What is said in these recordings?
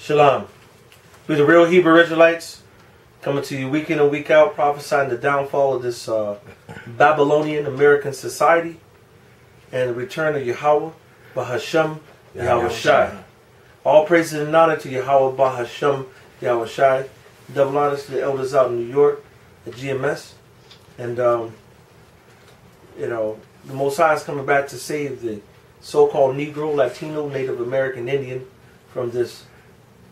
Shalom. We're the real Hebrew Israelites, coming to you week in and week out, prophesying the downfall of this Babylonian American society and the return of Yahweh, Bahashem, Yahweh Shai. All praises and honor to Yahweh, Bahashem, Yahweh Shai. Double honors to the elders out in New York at GMS. And, the Most High is coming back to save the so-called Negro, Latino, Native American, Indian from this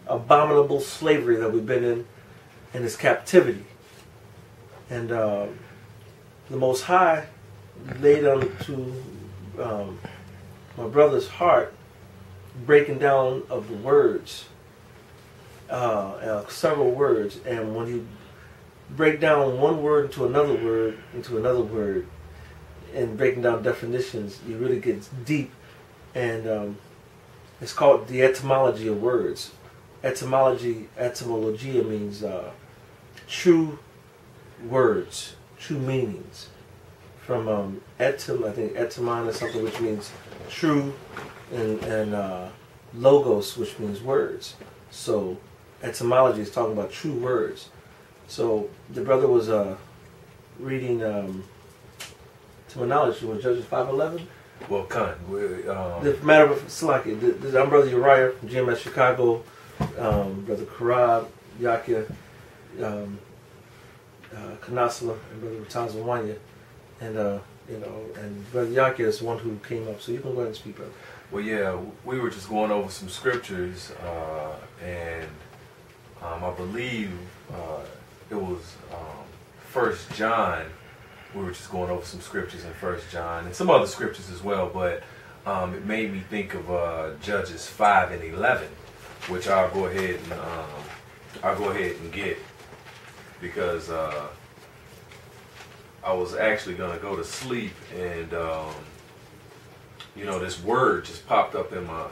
abominable slavery that we've been in and this captivity. And the Most High laid onto my brother's heart breaking down of the words, several words, and when you break down one word into another word, and breaking down definitions, you really get deep. And it's called the etymology of words. Etymologia means true words, true meanings. From I think etymon is something which means true, and logos, which means words. So etymology is talking about true words. So the brother was reading, to my knowledge, it was Judges 5:11. Well, the matter of Salaki, I'm Brother Uriah from GMS Chicago, Brother Karab, Yakia, Kanasala, and Brother Tanzania, and and Brother Yakia is the one who came up. So you can go ahead and speak, brother. Well, yeah, we were just going over some scriptures, and I believe it was 1 John. We were just going over some scriptures in 1 John and some other scriptures as well, but it made me think of Judges 5:11, which I'll go ahead and get, because I was actually gonna go to sleep, and this word just popped up in my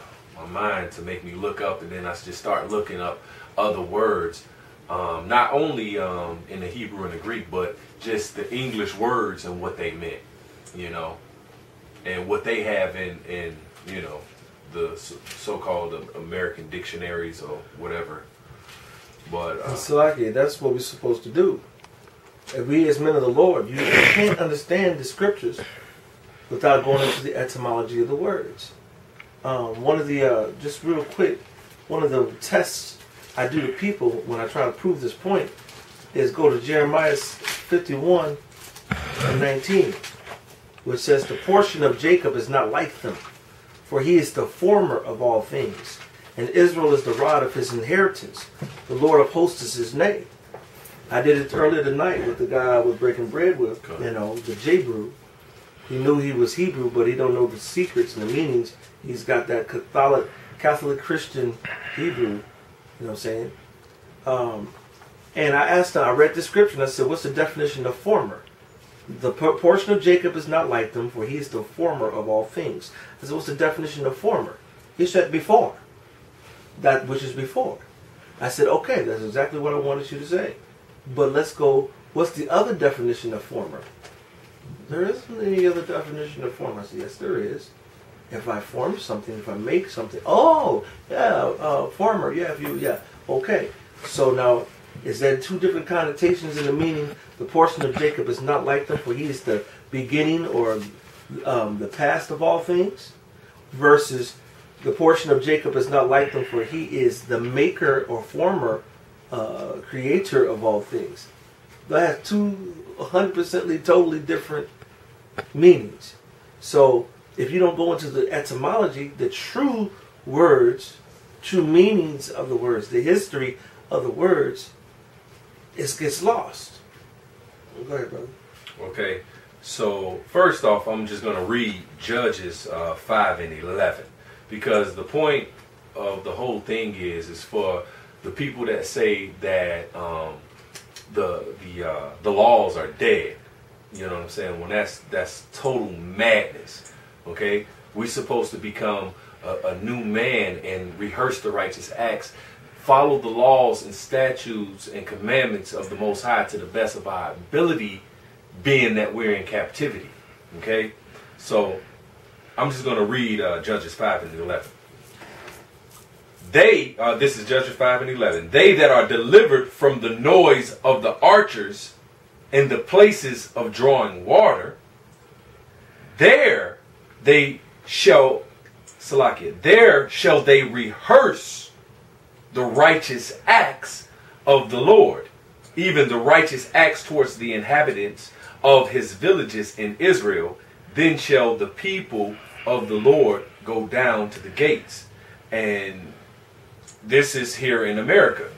mind to make me look up, and then I just start looking up other words. Not only in the Hebrew and the Greek, but just the English words and what they meant, and what they have in the so-called American dictionaries or whatever. But Salaki, that's what we're supposed to do. If we as men of the Lord, you can't understand the scriptures without going into the etymology of the words. One of the just real quick, one of the tests I do to people when I try to prove this point is go to Jeremiah 51:19, which says, "The portion of Jacob is not like them, for he is the former of all things, and Israel is the rod of his inheritance. The Lord of hosts is his name." I did it earlier tonight with the guy I was breaking bread with, the J-Brew. He knew he was Hebrew, but he don't know the secrets and the meanings. He's got that Catholic Christian Hebrew. You know what I'm saying? And I asked him, I read the scripture, and I said, what's the definition of former? The portion of Jacob is not like them, for he is the former of all things. I said, what's the definition of former? He said, before. That which is before. I said, okay, that's exactly what I wanted you to say. But let's go, what's the other definition of former? There isn't any other definition of former. I said, yes, there is. If I form something, if I make something, former, okay. So now, is there two different connotations in the meaning? The portion of Jacob is not like them, for he is the beginning or the past of all things, versus the portion of Jacob is not like them, for he is the maker or former creator of all things. That has 200% totally different meanings. So if you don't go into the etymology, the true words, true meanings of the words, the history of the words, it gets lost. Go ahead, brother. Okay, so first off, I'm just going to read Judges 5:11, because the point of the whole thing is for the people that say that the laws are dead. You know what I'm saying? Well, that's total madness. Okay, we're supposed to become a new man and rehearse the righteous acts, follow the laws and statutes and commandments of the Most High to the best of our ability, being that we're in captivity. Okay, so I'm just going to read Judges 5:11. They, this is Judges 5 and 11, they that are delivered from the noise of the archers in the places of drawing water, there they shall, Salakia, there shall they rehearse the righteous acts of the Lord, even the righteous acts towards the inhabitants of his villages in Israel. Then shall the people of the Lord go down to the gates. And this is here in America.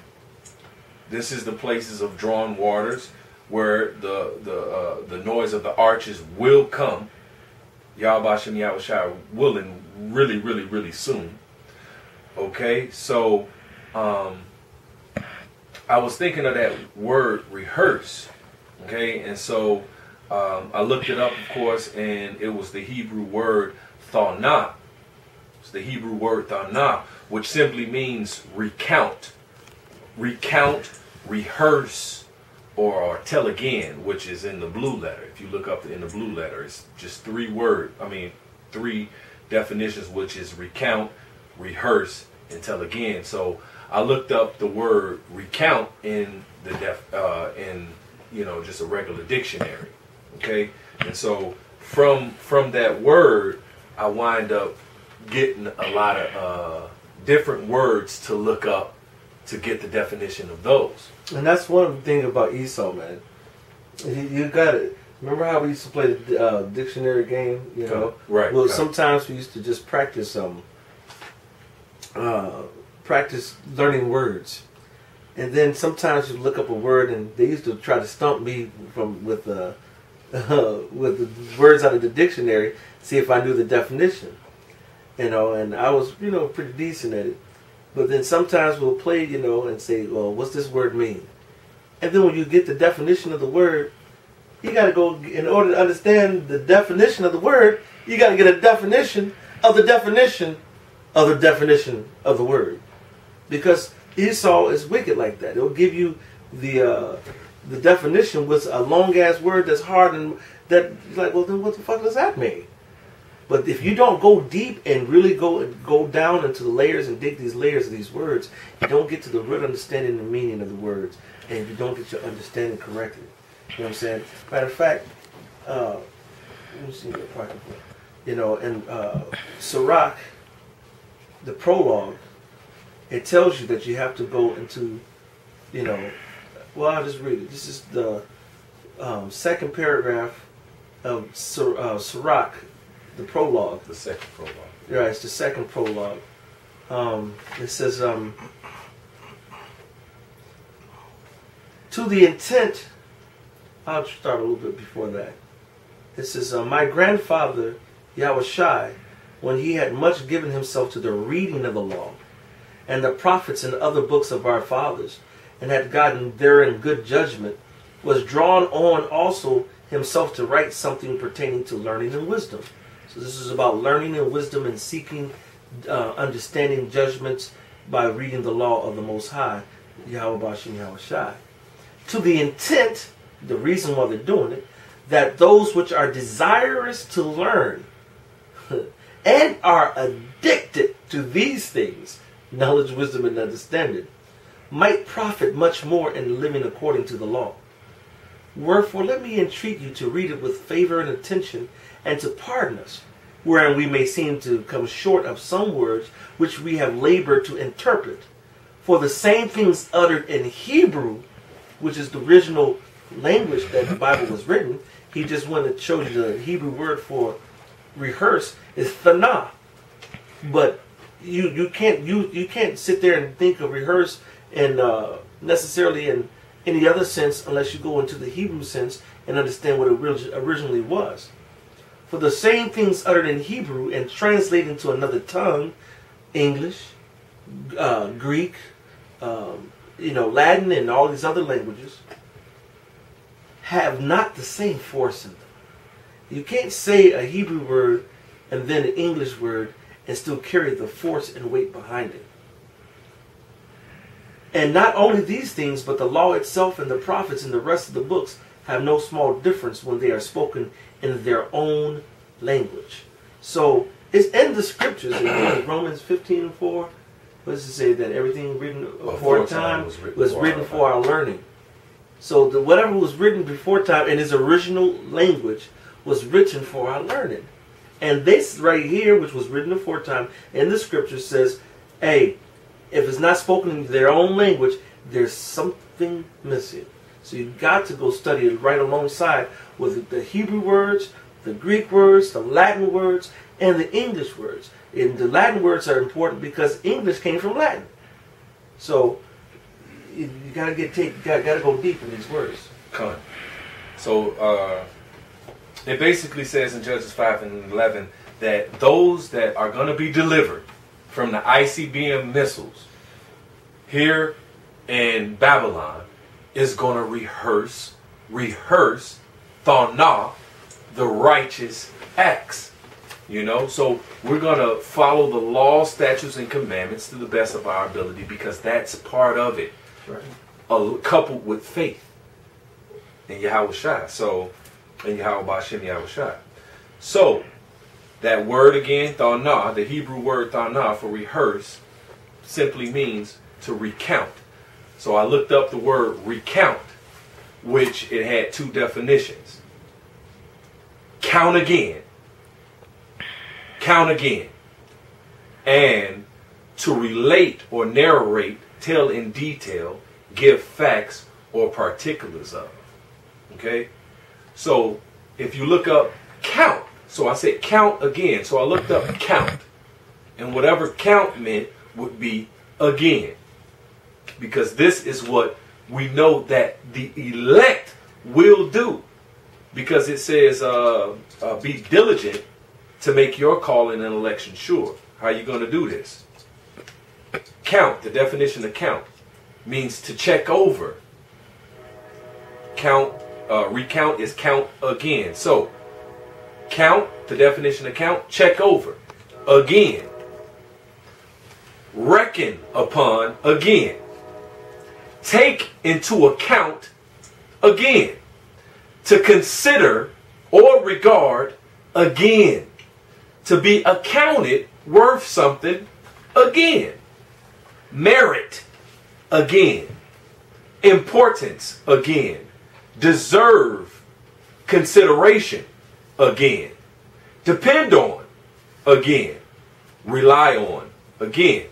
This is the places of drawn waters where the noise of the arches will come. Yahweh Shem Yahushua willing, really, really, really soon. Okay, so I was thinking of that word rehearse. Okay, and so I looked it up, of course, and it was the Hebrew word thanah. It's the Hebrew word thanah, which simply means recount. Recount, rehearse, or tell again, which is in the blue letter. If you look up in the blue letter, it's just three definitions, which is recount, rehearse, and tell again. So I looked up the word recount in the just a regular dictionary. Okay, and so from that word, I wind up getting a lot of different words to look up to get the definition of those. And that's one thing about Esau, man. You got it. Remember how we used to play the dictionary game? You know, right? Well, sometimes we used to just practice practice learning words, and then sometimes you look up a word, and they used to try to stump me with the words out of the dictionary, see if I knew the definition. You know, and I was pretty decent at it. But then sometimes we'll play, and say, well, what's this word mean? And then when you get the definition of the word, you got to go, in order to understand the definition of the word, you got to get a definition of the definition of the definition of the word. Because Esau is wicked like that. It'll give you the definition with a long-ass word that's hard, and that you're like, well, then what the fuck does that mean? But if you don't go deep and really go down into the layers and dig these layers of these words, you don't get to the real understanding and meaning of the words, and you don't get your understanding correctly. You know what I'm saying? Matter of fact, let me see your pocketbook. In Sirach, the prologue, it tells you that you have to go into, well, I'll just read it. This is the second paragraph of Sirach. The prologue. The second prologue. Right, it's the second prologue. It says, to the intent, I'll start a little bit before that. It says, my grandfather, Yahushai, when he had much given himself to the reading of the law, and the prophets and other books of our fathers, and had gotten therein good judgment, was drawn on also himself to write something pertaining to learning and wisdom. So this is about learning and wisdom and seeking understanding judgments by reading the law of the Most High, Yahweh Bashem Yahushai. To the intent, the reason why they're doing it, that those which are desirous to learn and are addicted to these things, knowledge, wisdom, and understanding, might profit much more in living according to the law. Wherefore, let me entreat you to read it with favor and attention, and to pardon us, wherein we may seem to come short of some words which we have labored to interpret. For the same things uttered in Hebrew, which is the original language that the Bible was written, he just wanted to show you the Hebrew word for rehearse is thanah. But you can't sit there and think of rehearse and necessarily in any other sense unless you go into the Hebrew sense and understand what it originally was. For the same things uttered in Hebrew and translated into another tongue, English, Greek, Latin, and all these other languages, have not the same force in them. You can't say a Hebrew word and then an English word and still carry the force and weight behind it. And not only these things, but the law itself and the prophets and the rest of the books have no small difference when they are spoken in their own language. So it's in the scriptures, in Romans 15:4, what does it say? That everything written before time was written for our learning. So whatever was written before time in its original language was written for our learning. And this right here, which was written before time in the scripture, says, hey, if it's not spoken in their own language, there's something missing. So you've got to go study it right alongside with the Hebrew words, the Greek words, the Latin words, and the English words. And the Latin words are important because English came from Latin. So you gotta gotta go deep in these words. Come. So it basically says in Judges 5 and 11 that those that are going to be delivered from the ICBM missiles here in Babylon is going to rehearse Thana, the righteous acts. You know, so we're going to follow the law, statutes, and commandments to the best of our ability because that's part of it. Right. Coupled with faith in Yahweh Shai. So, in Yahweh Bashem Yahweh Shai. So, that word again, Thana, the Hebrew word Thana for rehearse, simply means to recount. So I looked up the word recount, which it had two definitions. Count again. Count again. And to relate or narrate, tell in detail, give facts or particulars of. Okay? So if you look up count, so I said count again. So I looked up count. And whatever count meant would be again. Because this is what we know that the elect will do. Because it says be diligent to make your calling and election sure. How are you going to do this? Count, the definition of count, means to check over. Count, recount is count again. So, count, the definition of count, check over. Again. Reckon upon again. Take into account again. To consider or regard again. To be accounted worth something again. Merit again. Importance again. Deserve consideration again. Depend on again. Rely on again.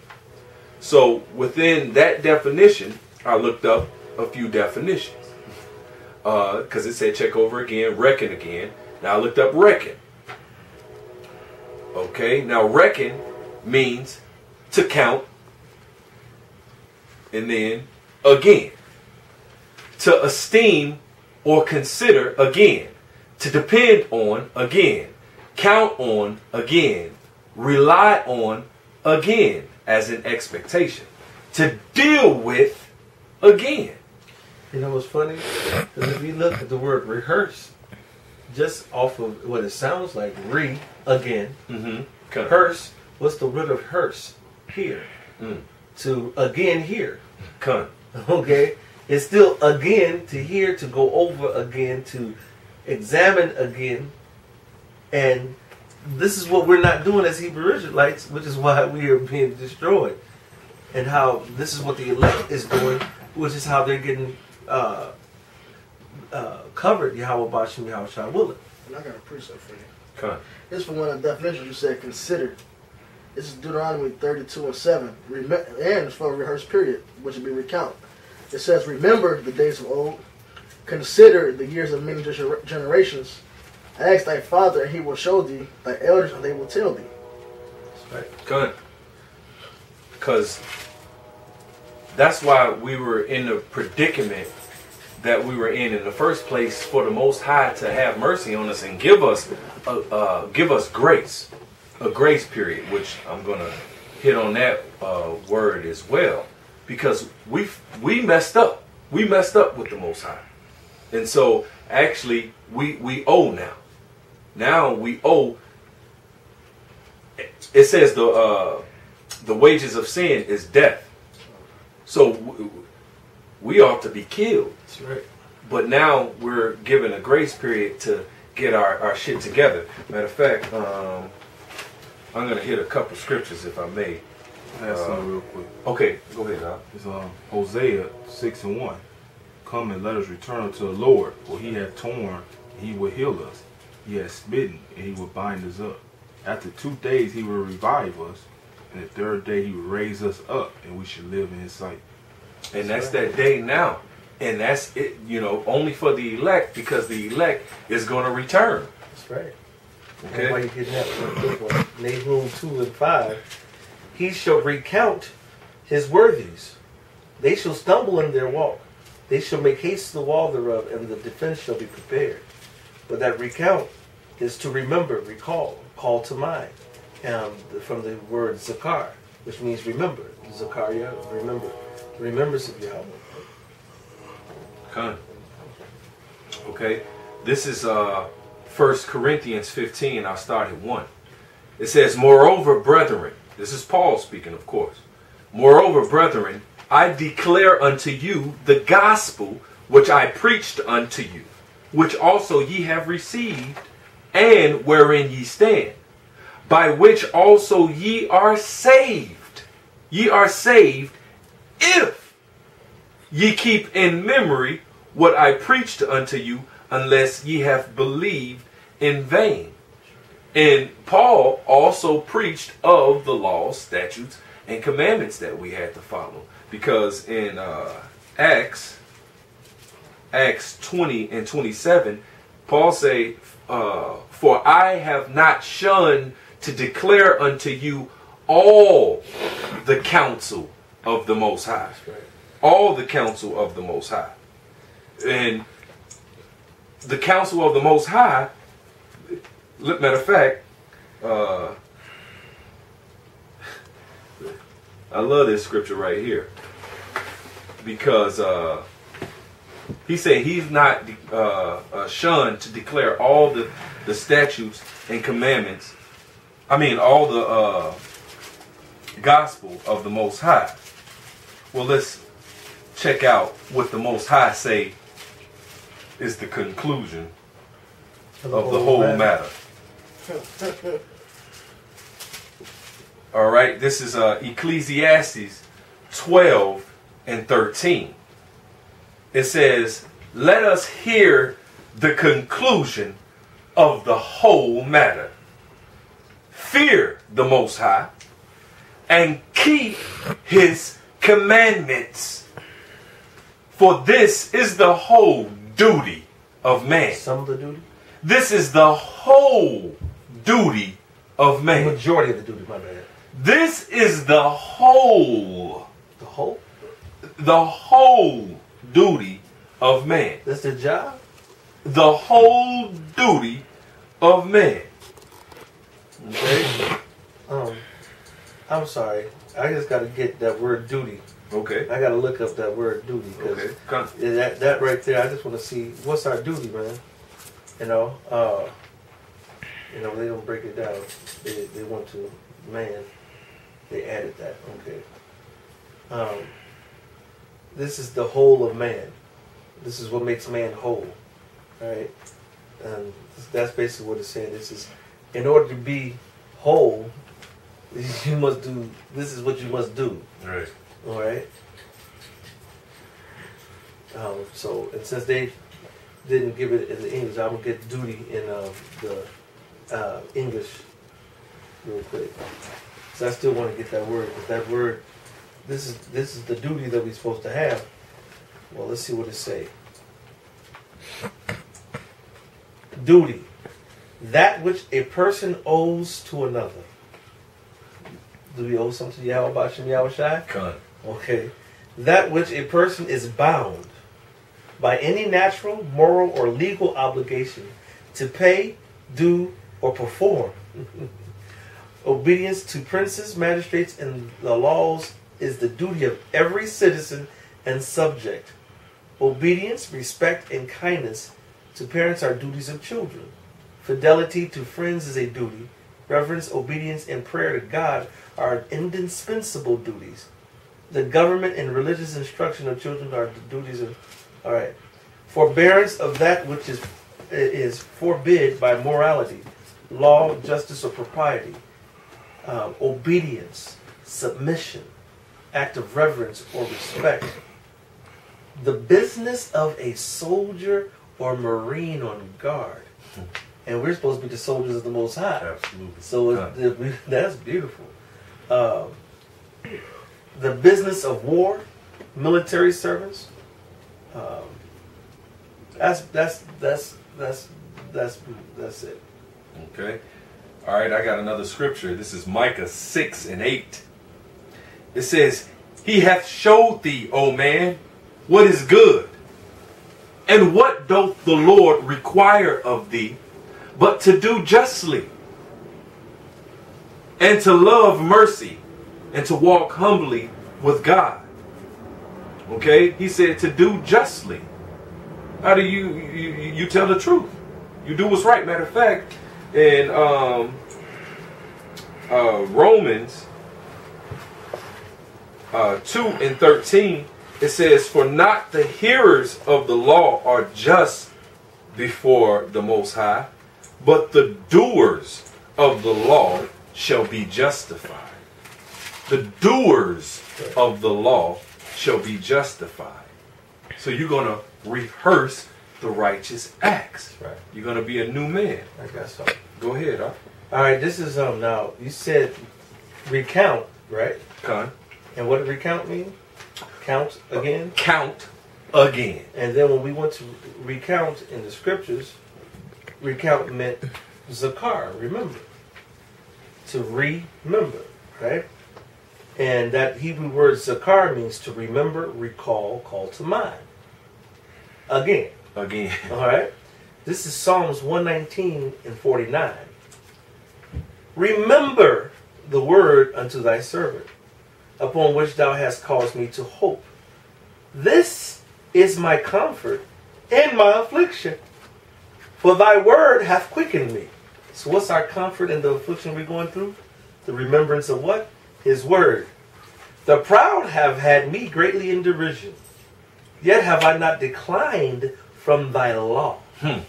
So within that definition, I looked up a few definitions. Because it said check over again, reckon again. Now I looked up reckon. Okay, now reckon means to count and then again. To esteem or consider again. To depend on again. Count on again. Rely on again as an expectation. To deal with again. You know what's funny? Because if you look at the word rehearse, just off of what it sounds like, again. Mm-hmm. Hearse, what's the root of hearse? Here. To again here. Okay? It's still again, to hear, to go over again, to examine again. And this is what we're not doing as Hebrew Israelites, which is why we are being destroyed. And how this is what the elect is doing, which is how they're getting covered, Yahweh Bashem, Yahweh Shai willing. And I got a precept for you. Come. This is for one of the definitions you said consider. This is Deuteronomy 32 and 7. And it's for a rehearsed period, which would be recount. It says, remember the days of old. Consider the years of many generations. Ask thy father, and he will show thee. Thy elders, and they will tell thee. That's right. Good. Because that's why we were in the predicament that we were in the first place, for the Most High to have mercy on us and give us grace, a grace period, which I'm going to hit on that word as well, because we messed up. We messed up with the Most High. And so actually we owe now. Now we owe. It says the wages of sin is death. So we ought to be killed. That's right. But now we're given a grace period to get our shit together. Matter of fact, I'm going to hit a couple scriptures if I may. I have something real quick. Okay, go ahead, Doc. It's Hosea 6:1. Come and let us return unto the Lord, for he hath torn, and he will heal us. He hath smitten, and he will bind us up. After 2 days he will revive us, and the third day he will raise us up, and we shall live in his sight. And that's that day now. And that's it, only for the elect, because the elect is going to return. That's right. Okay. Why you getting that one? Nahum 2:5. He shall recount his worthies. They shall stumble in their walk. They shall make haste to the wall thereof, and the defense shall be prepared. But that recount is to remember, recall, call to mind. From the word zakar, which means remember. Zakaria, remember. The remembrance of Yahweh. Okay. This is 1 Corinthians 15. I'll start at 1. It says, moreover, brethren, this is Paul speaking, of course. Moreover, brethren, I declare unto you the gospel which I preached unto you, which also ye have received, and wherein ye stand, by which also ye are saved. Ye are saved if ye keep in memory what I preached unto you, unless ye have believed in vain. And Paul also preached of the laws, statutes, and commandments that we had to follow. Because in Acts 20 and 27, Paul say, for I have not shunned to declare unto you all the counsel of the Most High. All the counsel of the Most High. And the counsel of the Most High, matter of fact, I love this scripture right here. Because he said he's not shunned to declare all the statutes and commandments. I mean, all the gospel of the Most High. Well, let's check out what the Most High say is the conclusion of the whole matter. All right, this is Ecclesiastes 12 and 13. It says, let us hear the conclusion of the whole matter. Fear the Most High and keep his commandments. For this is the whole duty of man. Some of the duty? This is the whole duty of man. The majority of the duty, my bad. This is the whole. The whole? The whole duty of man. That's their job? The whole duty of man. Okay. I'm sorry. I just got to get that word duty. Okay. I got to look up that word duty. Okay. That right there, I just want to see what's our duty, man. They don't break it down. They want to, man. They added that. Okay. This is the whole of man. This is what makes man whole. All right. And that's basically what it's saying. This is, in order to be whole, you must do. This is what you must do. Right. All right. So, and since they didn't give it in the English, I'm gonna get duty in the English real quick. So I still want to get that word, because that word, this is the duty that we're supposed to have. Well, let's see what it say. Duty, that which a person owes to another. Do we owe something to Yahweh Bashim Yahweh Shai? Con. Okay. That which a person is bound by any natural, moral, or legal obligation to pay, do, or perform. Obedience to princes, magistrates, and the laws is the duty of every citizen and subject. Obedience, respect, and kindness to parents are duties of children. Fidelity to friends is a duty. Reverence, obedience, and prayer to God are indispensable duties. The government and religious instruction of children are the duties of, all right. Forbearance of that which is forbid by morality, law, justice, or propriety. Obedience, submission, act of reverence or respect. The business of a soldier or marine on guard. And we're supposed to be the soldiers of the Most High. Absolutely. So that's beautiful. The business of war, military servants. That's it. Okay. All right, I got another scripture. This is Micah 6:8. It says, He hath showed thee, O man, what is good, and what doth the Lord require of thee, but to do justly, and to love mercy, and to walk humbly with God. Okay? He said to do justly. How do you tell the truth? You do what's right. Matter of fact, in Romans 2:13, it says, For not the hearers of the law are just before the Most High, but the doers of the law shall be justified. The doers of the law shall be justified. So you're going to rehearse the righteous acts. Right. You're going to be a new man. I guess so. Go ahead, huh? All right, this is now you said recount, right? Con. And what did recount mean? Count again. Count again. And then when we went to recount in the scriptures, recount meant zakar, remember. To remember, right? And that Hebrew word zakar means to remember, recall, call to mind. Again. Again. All right. This is Psalms 119:49. Remember the word unto thy servant, upon which thou hast caused me to hope. This is my comfort in my affliction, for thy word hath quickened me. So what's our comfort in the affliction we're going through? The remembrance of what? His word. The proud have had me greatly in derision, yet have I not declined from thy law. I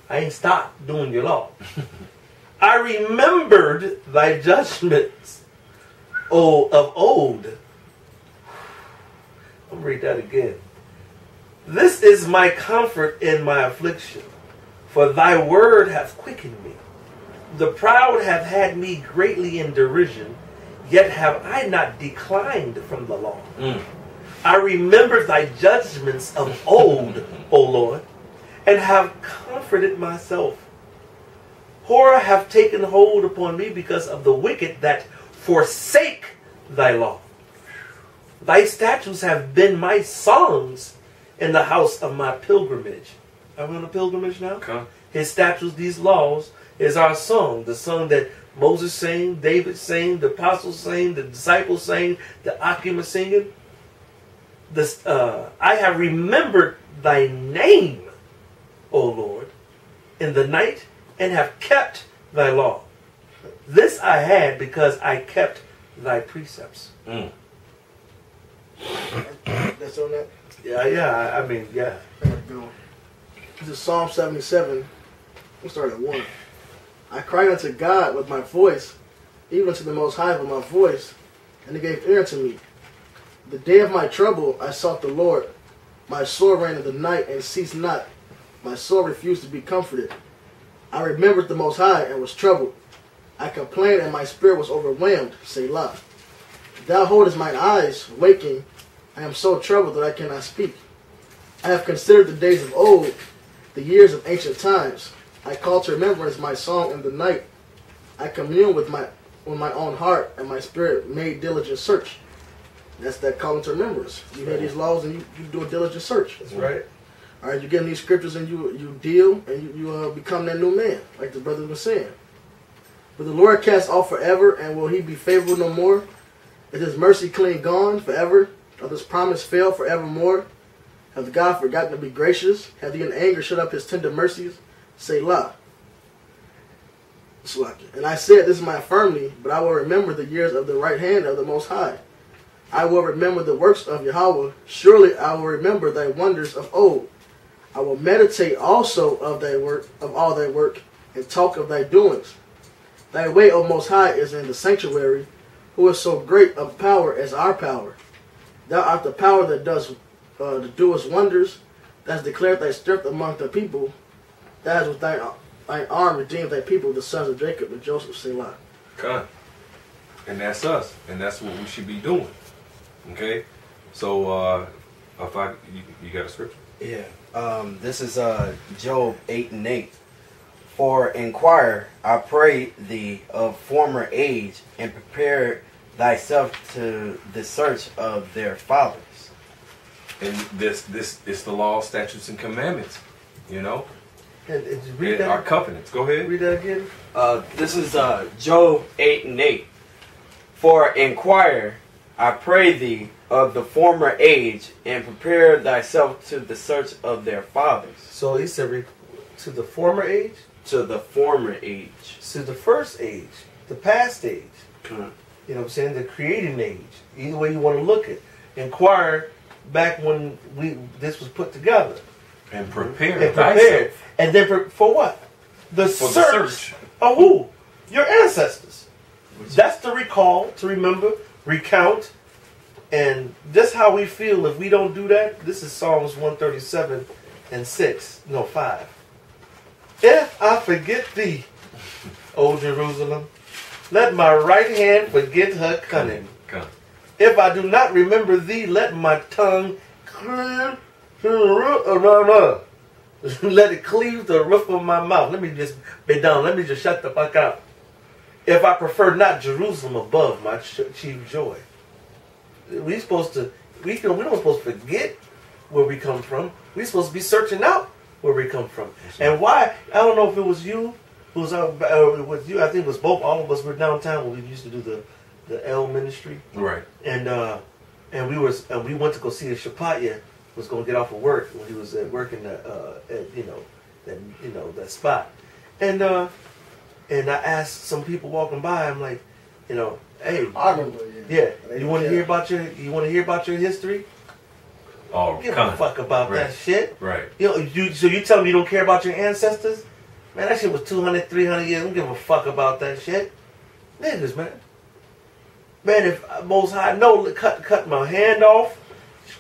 ain't stopped doing your law. I remembered thy judgments, O of old. I'm going to read that again. This is my comfort in my affliction, for thy word hath quickened me. The proud have had me greatly in derision, yet have I not declined from the law. I remember thy judgments of old, O Lord, and have comforted myself. Horror hath taken hold upon me because of the wicked that forsake thy law. Thy statutes have been my songs in the house of my pilgrimage. Are we on a pilgrimage now? Come. His statutes, these laws, is our song. The song that Moses sang, David sang, the apostles sang, the disciples sang, the Akim is singing. I have remembered thy name, O Lord, in the night, and have kept thy law. This I had because I kept thy precepts. That's on that? Yeah, I mean, yeah. I gotta go. This is Psalm 77. We'll start at 1. I cried unto God with my voice, even unto the Most High with my voice, and he gave ear unto me. The day of my trouble I sought the Lord. My soul ran in the night and ceased not. My soul refused to be comforted. I remembered the Most High and was troubled. I complained and my spirit was overwhelmed. Selah. Thou holdest mine eyes waking. I am so troubled that I cannot speak. I have considered the days of old, the years of ancient times. I call to remembrance my song in the night. I commune with my own heart, and my spirit made diligent search. That's that calling to remembrance. You hear these laws and you do a diligent search. That's right. All right, you get in these scriptures and you deal and you become that new man, like the brother was saying. Will the Lord cast off forever, and will he be favorable no more? Is his mercy clean gone forever? Doth his promise fail forevermore? Hath God forgotten to be gracious? Hath he in anger shut up his tender mercies? Selah. And I said, this is my infirmity, but I will remember the years of the right hand of the Most High. I will remember the works of Yahweh. Surely I will remember thy wonders of old. I will meditate also of thy work, of all thy work, and talk of thy doings. Thy way, O Most High, is in the sanctuary. Who who is so great of power as our power. Thou art the power that does to do us wonders, that has declared thy strength among the people, that has with thine arm redeemed thy people, the sons of Jacob and Joseph, Selah. Con. And that's us. And that's what we should be doing. Okay? So, you got a scripture? Yeah. This is Job 8:8. For inquire, I pray thee, of former age, and prepare thyself to the search of their fathers. And this is the law, statutes, and commandments. You know? And read that. Our covenants. Go ahead. Read that again. This is Job 8:8. For inquire, I pray thee, of the former age, and prepare thyself to the search of their fathers. So he said, to the former age, To the former age. to the first age, the past age. Huh. You know what I'm saying? The creating age. Either way you want to look at it. Inquire back when this was put together. And prepare. And prepare. thyself. And then for what? The For the search search. of who? Your ancestors. That's to recall, to remember, recount. And that's how we feel if we don't do that. This is Psalms 137 and 6. No, 5. If I forget thee, O Jerusalem, let my right hand forget her cunning. Con. If I do not remember thee, let my tongue let it cleave the roof of my mouth. Let me just be down. Let me just shut the fuck up. If I prefer not Jerusalem above my chief joy. We supposed to. We don't supposed to forget where we come from. We supposed to be searching out where we come from. And why? I don't know if it was you who was out with you. I think it was both. All of us were downtown when we used to do the L ministry. Right. And we went to go see the Shapatya was going to get off of work when he was at work in at that spot. And I asked some people walking by. I'm like, hey, I remember, yeah, you want to hear about your history? Oh, Don't give con. a fuck about Right. that shit. Right. So you tell me you don't care about your ancestors? Man, that shit was 200, 300 years. Don't give a fuck about that shit. Niggas, man. Man, if Most High cut my hand off,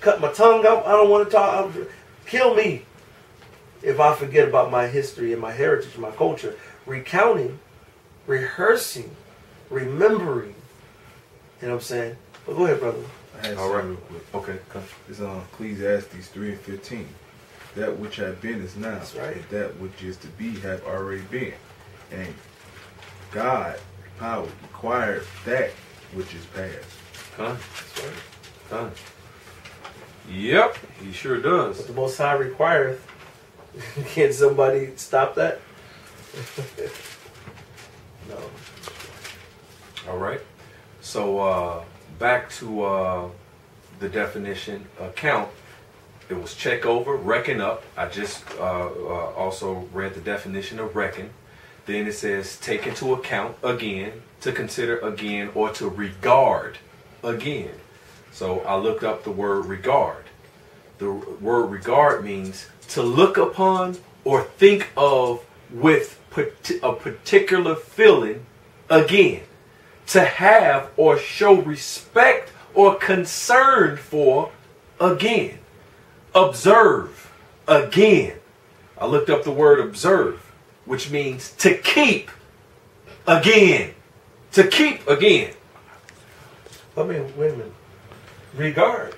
cut my tongue off, I don't want to talk. Kill me if I forget about my history and my heritage, my culture. Recounting, rehearsing, remembering. You know what I'm saying? But go ahead, brother. I had All something right. real quick. Okay. Con. It's Ecclesiastes 3:15. That which hath been is now, That's right. and that which is to be have already been. And God, power, required that which is past. Con. That's right. Con. Yep. He sure But does. the Most High requireth. Can somebody stop that? No. All right. So back to the definition count. It was check over, reckon up. I just also read the definition of reckon. Then it says take into account again, to consider again, or to regard again. So I looked up the word regard. The word regard means to look upon or think of with a particular feeling again. To have or show respect or concern for again. Observe again. I looked up the word observe, which means to keep again. To keep again. I mean, wait a minute. Regard.